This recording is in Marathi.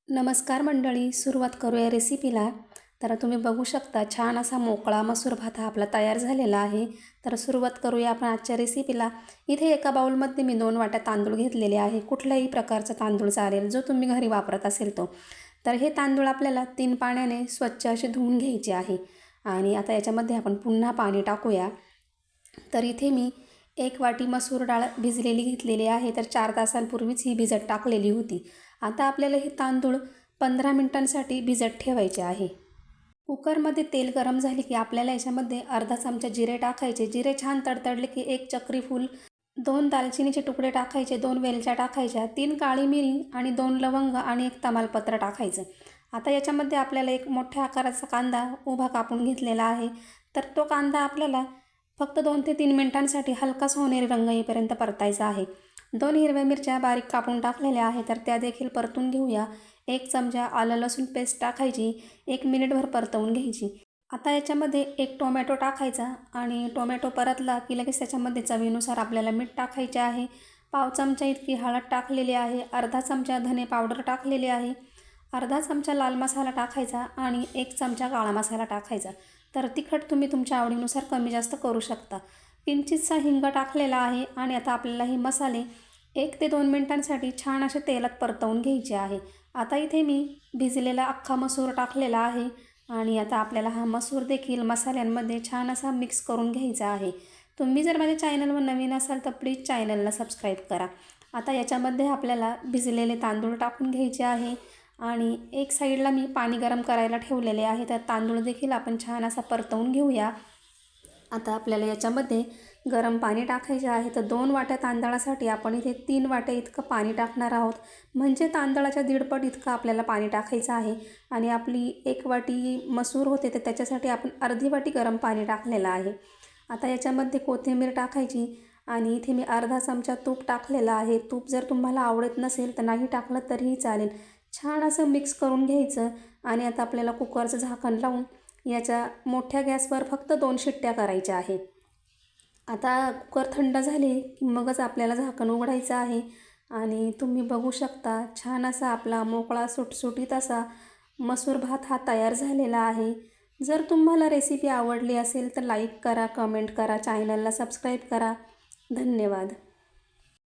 नमस्कार मंडळी, सुरुवात करूया रेसिपीला. तर तुम्ही बघू शकता छान असा मोकळा मसूर भात हा आपला तयार झालेला आहे. तर सुरुवात करूया आपण आजच्या रेसिपीला. इथे एका बाउलमध्ये मी 2 वाट्या तांदूळ घेतलेले आहे. कुठल्याही प्रकारचा तांदूळ चालेल, जो तुम्ही घरी वापरत असेल तो. तर हे तांदूळ आपल्याला 3 पाण्याने स्वच्छ असे धुवून घ्यायचे आहे. आणि आता याच्यामध्ये आपण पुन्हा पाणी टाकूया. तर इथे मी 1 वाटी मसूर डाळ भिजलेली घेतलेली आहे. तर 4 तासांपूर्वीच ही भिजत टाकलेली होती. आता आपल्याला हे तांदूळ 15 मिनिटांसाठी भिजत ठेवायचे आहे. कुकरमध्ये तेल गरम झाले की आपल्याला याच्यामध्ये अर्धा चमचा जिरे टाकायचे. जिरे छान तडतडले की 1 चक्री फूल, 2 दालचिनीचे तुकडे टाकायचे, 2 वेलच्या टाकायच्या, 3 काळी मिरी आणि 2 लवंग आणि 1 तमालपत्र टाकायचं. आता याच्यामध्ये आपल्याला एक मोठ्या आकाराचा कांदा उभा कापून घेतलेला आहे. तर तो कांदा आपल्याला फक्त 2 ते 3 मिनिटांसाठी हलका सोनेरी रंग येईपर्यंत परतायचा आहे. 2 हिरव्या मिरच्या बारीक कापून टाकलेल्या आहे, तर त्या देखील परतून घेऊया. 1 चमचा आलं लसूण पेस्ट टाकायची, 1 मिनिटभर परतवून घ्यायची. आता याच्यामध्ये 1 टोमॅटो टाकायचा आणि टोमॅटो परतला की लगेच त्याच्यामध्ये चवीनुसार आपल्याला मीठ टाकायचे आहे. पाव चमचा इतकी हळद टाकलेली आहे, अर्धा चमचा धने पावडर टाकलेली आहे, अर्धा चमचा लाल मसाला टाकायचा आणि 1 चमचा काळा मसाला टाकायचा. तर तिखट तुम्ही तुमच्या आवडीनुसार कमी जास्त करू शकता. किंचितसा हिंग टाकलेला आहे आणि आता आपल्याला हे मसाले 1 ते 2 मिनिटांसाठी छान असे तेलात परतवून घ्यायचे आहे. आता इथे मी भिजलेला अख्खा मसूर टाकलेला आहे आणि आता आपल्याला हा मसूर देखील मसाल्यांमध्ये छान असा मिक्स करून घ्यायचा आहे. तुम्ही जर माझ्या चॅनलवर नवीन असाल तर प्लीज चॅनलला सबस्क्राईब करा. आता याच्यामध्ये आपल्याला भिजलेले तांदूळ टाकून घ्यायचे आहे आणि एक साईडला मी पाणी गरम करायला ठेवलेले आहे. तर तांदूळ देखील आपण छान असा परतवून घेऊया. आता आपल्याला याच्यामध्ये गरम पाणी टाकायचे आहे. तर 2 वाट्या तांदळासाठी आपण इथे 3 वाट्या इतकं पाणी टाकणार आहोत. म्हणजे तांदळाच्या दीडपट इतकं आपल्याला पाणी टाकायचं आहे. आणि आपली 1 वाटी मसूर होते, तर त्याच्यासाठी आपण अर्धी वाटी गरम पाणी टाकलेलं आहे. आता याच्यामध्ये कोथिंबीर टाकायची आणि इथे मी अर्धा चमचा तूप टाकलेलं आहे. तूप जर तुम्हाला आवडत नसेल तर नाही टाकलं तरीही चालेल. छान असं मिक्स करून घ्यायचं आणि आता आपल्याला कुकरचं झाकण लावून याच्या मोठ्या गॅसवर फक्त 2 शिट्ट्या करायच्या आहेत. आता कुकर थंड झाले की मगच आपल्याला झाकण उघडायचं आहे आणि तुम्ही बघू शकता छान असा आपला मोकळा सुटसुटीत असा मसूर भात हा तयार झालेला आहे. जर तुम्हाला रेसिपी आवडली असेल तर लाईक करा, कमेंट करा, चॅनलला सबस्क्राईब करा. धन्यवाद.